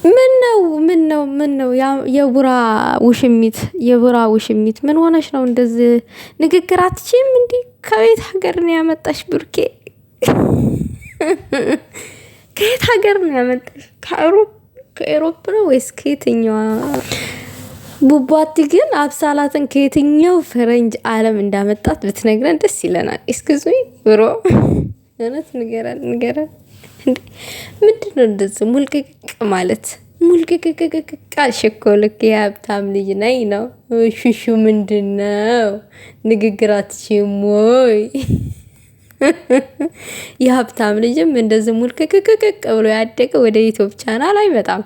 ምን ነው የቡራ ውሽሚት ምን ሆነሽ ነው እንደዚህ ንግግር አትችይም እንዴ? ከቤት ሀገር ነው ያመጣሽ ብሩኬ? ከየት ሀገር ነው ያመጣሽ? ከአውሮፓ ነው ወይስ ከየትኛው? ቡባቲ ግን አብሳላትን ከየትኛው ፈረንጅ ዓለም እንዳመጣት ብትነግረን ደስ ይለናል። እስኪዙ ብሮ እውነት ንገረን እንዴ! ምንድነው እንደዚህ ሙልቅቅ ማለት? ሙልቅቅቅቅ አልሽኮ ልክ የሀብታም ልጅ ነኝ ነው። ሹሹ ምንድነው? ንግግር አትችይም ወይ? የሀብታም ልጅም እንደዚህ ሙልቅቅቅቅ ብሎ ያደገ ወደ ዩቲዩብ ቻናል አይመጣም።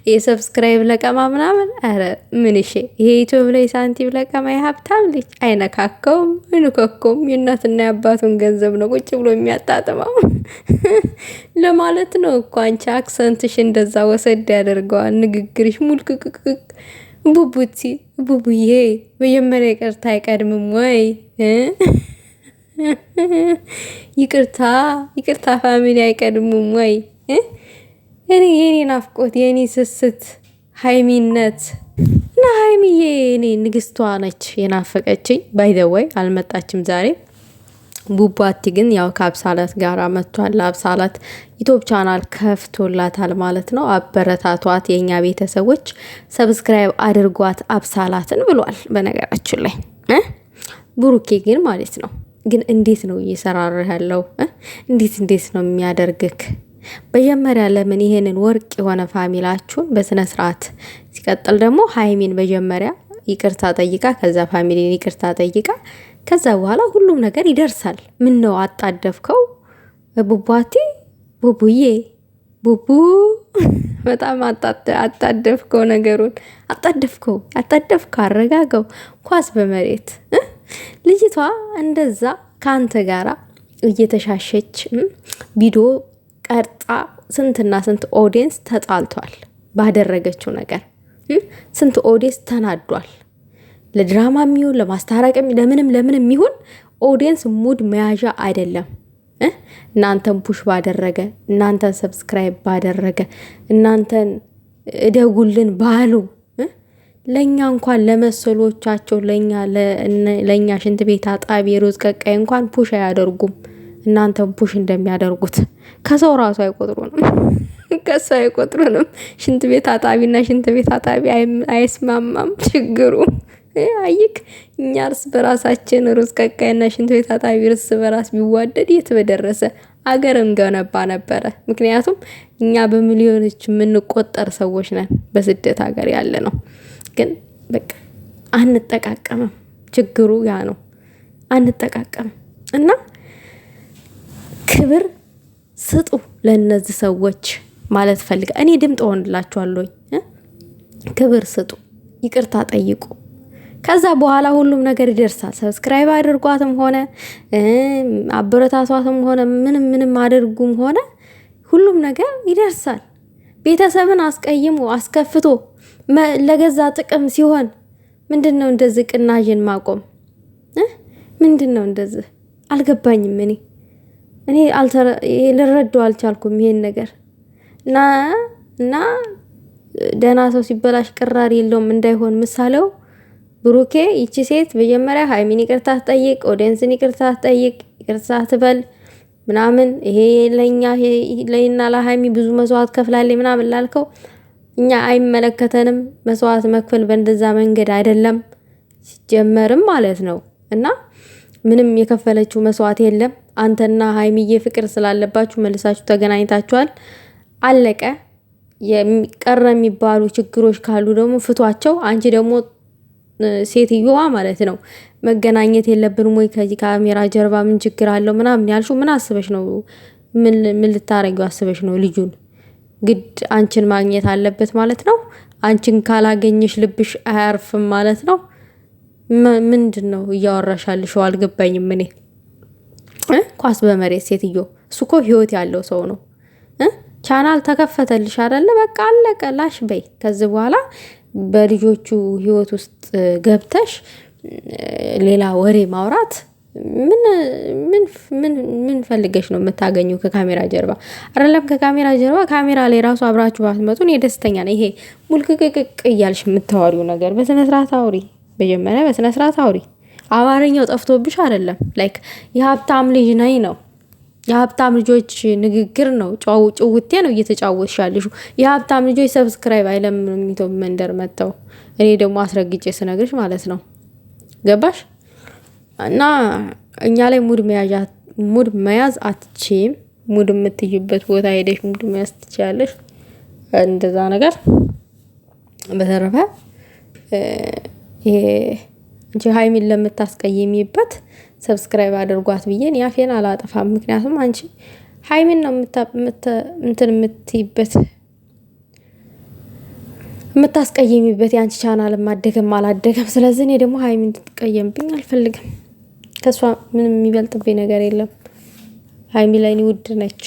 የሰብስክራይብ ለቀማ ምናምን። አረ ምን እሺ፣ ይሄ ዩቲዩብ ላይ ሳንቲም ለቀማ የሀብታም ልጅ አይነካከውም፣ አይነካከውም። የእናትና የአባቱን ገንዘብ ነው ቁጭ ብሎ የሚያጣጥመው ለማለት ነው እኮ። አንቺ አክሰንትሽ እንደዛ ወሰድ ያደርገዋል፣ ንግግርሽ ሙልቅቅቅቅ። ቡቡዬ መጀመሪያ ይቅርታ አይቀድምም ወይ? ይቅርታ ፋሚሊ አይቀድሙም ወይ? የኔ ናፍቆት የኔ ስስት ሀይሚነት እና ሀይሚዬ እኔ ንግስቷ ነች የናፈቀችኝ። ባይዘወይ አልመጣችም ዛሬ። ቡባቲ ግን ያው ከአብሳላት ጋር መጥቷል። አብሳላት ዩቲዩብ ቻናል ከፍቶላታል ማለት ነው። አበረታቷት የኛ ቤተሰቦች፣ ሰብስክራይብ አድርጓት አብሳላትን ብሏል። በነገራችን ላይ ብሩኬ ግን ማለት ነው ግን እንዴት ነው እየሰራረህ ያለው? እንዴት ነው የሚያደርግክ? መጀመሪያ ለምን ይሄንን ወርቅ የሆነ ፋሚላችሁን በስነ ስርዓት፣ ሲቀጥል ደግሞ ሀይሚን መጀመሪያ ይቅርታ ጠይቃ፣ ከዛ ፋሚሊን ይቅርታ ጠይቃ፣ ከዛ በኋላ ሁሉም ነገር ይደርሳል። ምን ነው አጣደፍከው? ቡቡዬ በጣም አጣደፍከው፣ ነገሩን አጣደፍከው፣ አረጋገው። ኳስ በመሬት ልጅቷ እንደዛ ከአንተ ጋራ እየተሻሸች ቪዲዮ ቀርጻ ስንትና ስንት ኦዲየንስ ተጣልቷል ባደረገችው ነገር። ስንት ኦዲየንስ ተናዷል። ለድራማ የሚሆን ለማስታረቅ ለምንም የሚሆን ኦዲየንስ ሙድ መያዣ አይደለም። እናንተን ፑሽ ባደረገ፣ እናንተን ሰብስክራይብ ባደረገ፣ እናንተን እደጉልን ባሉ ለኛ እንኳን ለመሰሎቻቸው ለኛ ሽንት ቤት አጣቢ ሮዝ ቀቃይ እንኳን ፑሽ አያደርጉም። እናንተም ፑሽ እንደሚያደርጉት ከሰው ራሱ አይቆጥሩንም። ሽንት ቤት አጣቢና ሽንት ቤት አጣቢ አይስማማም ችግሩ። አይክ እኛ እርስ በራሳችን ሮዝ ቀቃይና ሽንት ቤት አጣቢ እርስ በራስ ቢዋደድ የት በደረሰ አገርም ገነባ ነበረ። ምክንያቱም እኛ በሚሊዮኖች የምንቆጠር ሰዎች ነን በስደት ሀገር ያለ ነው። ግን በቃ አንጠቃቀምም። ችግሩ ያ ነው፣ አንጠቃቀምም። እና ክብር ስጡ ለነዚህ ሰዎች ማለት ፈልጋ እኔ ድምጥ ሆንላችኋለሁ። ክብር ስጡ፣ ይቅርታ ጠይቁ። ከዛ በኋላ ሁሉም ነገር ይደርሳል። ሰብስክራይብ አድርጓትም ሆነ አበረታቷትም ሆነ ምንም አድርጉም ሆነ ሁሉም ነገር ይደርሳል። ቤተሰብን አስቀይሞ አስከፍቶ ለገዛ ጥቅም ሲሆን ምንድነው እንደዚህ ቅናዥን ማቆም? ምንድነው እንደዚህ? አልገባኝም። እኔ ልረዳው አልቻልኩም ይሄን ነገር። እና ደህና ሰው ሲበላሽ ቅራሪ የለውም እንዳይሆን ምሳሌው ብሩኬ። ይቺ ሴት መጀመሪያ ሀይሚን ይቅርታ ትጠይቅ፣ ኦዲየንስን ይቅርታ ትጠይቅ፣ ይቅርታ ትበል ምናምን። ይሄ ለኛ ለሀይሚ ብዙ መስዋዕት ከፍላለች ምናምን ላልከው እኛ አይመለከተንም። መስዋዕት መክፈል በእንደዛ መንገድ አይደለም ሲጀመርም ማለት ነው። እና ምንም የከፈለችው መስዋዕት የለም። አንተና ሀይሚዬ ፍቅር ስላለባችሁ መልሳችሁ ተገናኝታችኋል፣ አለቀ። የሚቀረ የሚባሉ ችግሮች ካሉ ደግሞ ፍቷቸው። አንቺ ደግሞ ሴትዮዋ ማለት ነው መገናኘት የለብንም ወይ ከዚህ ካሜራ ጀርባ ምን ችግር አለው ምናምን ያልሽው ምን አስበሽ ነው? ምን ልታረጊው አስበሽ ነው? ልጁን ግድ አንቺን ማግኘት አለበት ማለት ነው? አንቺን ካላገኘሽ ልብሽ አያርፍም ማለት ነው? ምንድነው እያወራሻልሽው? አልገባኝም። እኔ ኳስ በመሬት ሴትዮ፣ እሱ እኮ ህይወት ያለው ሰው ነው። ቻናል ተከፈተልሽ አይደለ? በቃ አለቀ። ላሽ በይ። ከዚህ በኋላ በልጆቹ ህይወት ውስጥ ገብተሽ ሌላ ወሬ ማውራት ምን ምን ምን ፈልገሽ ነው የምታገኘው ከካሜራ ጀርባ? አይደለም ከካሜራ ጀርባ ካሜራ ላይ ራሱ አብራችሁ ባትመጡ እኔ ደስተኛ ነኝ። ይሄ ሙልቅቅቅ እያልሽ የምታወሪው ነገር በስነ ስርዓት አውሪ። መጀመሪያ በስነ ስርዓት አውሪ። አማርኛው ጠፍቶብሽ አይደለም። ላይክ የሀብታም ልጅ ነኝ ነው፣ የሀብታም ልጆች ንግግር ነው፣ ጭውቴ ነው እየተጫወትሽ ያለሽው። የሀብታም ልጆች ሰብስክራይብ አይለምኑም ዩቲዩብ መንደር መጥተው። እኔ ደግሞ አስረግጬ ስነግርሽ ማለት ነው። ገባሽ? እና እኛ ላይ ሙድ መያዝ አትችይም። ሙድ የምትይበት ቦታ ሄደሽ ሙድ መያዝ ትችያለሽ። እንደዛ ነገር። በተረፈ ይሄ እንጂ ሀይሚን ለምታስቀይሚበት ሰብስክራይብ አድርጓት ብዬ እኔ አፌን አላጠፋም። ምክንያቱም አንቺ ሀይሚን ነው እንትን የምትይበት የምታስቀይሚበት የአንቺ ቻናል ማደገም አላደገም። ስለዚህ እኔ ደግሞ ሀይሚን እንድትቀየምብኝ አልፈልግም። ከሷ ምንም የሚበልጥብኝ ነገር የለም። ሀይሚ ላይ ውድ ነች።